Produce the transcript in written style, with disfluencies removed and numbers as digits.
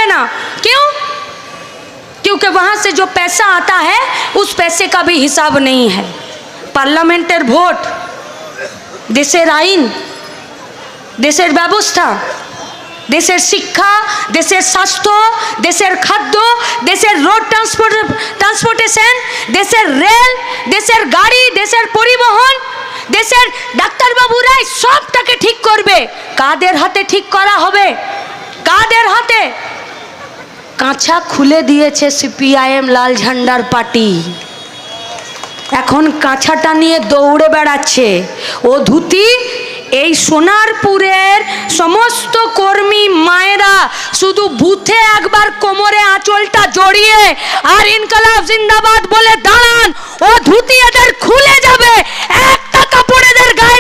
হবে না। क्यों? क्योंकि वहाँ से जो पैसा आता है उस पैसे का भी हिसाब नहीं है। पार्लियामेंटेर भोट, देशेर आईन, देशेर व्यवस्था, देशेर शिक्षा, देशेर स्वास्थ्य, देशेर खाद्य, देशेर रोड ट्रांसपोर्टेशन, देशेर रेल, देशेर गाड़ी, देशेर परिवहन, देशेर डाक्तार बाबूरा सबटाके ठीक करबे। कादेर हाथे ठीक करा होबे? कादेर हाथे? काछा खुले दिएছে সিপিআইএম लाल झंडार पार्टी। এখন কাঁচাটা নিয়ে দৌড়ে বেড়াচ্ছে। ও ধুতি এই সোনারপুরের সমস্ত কর্মী মায়েরা শুধু বুথে একবার কোমরে আঁচলটা জড়িয়ে আর ইনকলাব জিন্দাবাদ বলে দাঁড়ান। ও ধুতি এদের খুলে যাবে, একটা কাপড় এদের গায়ে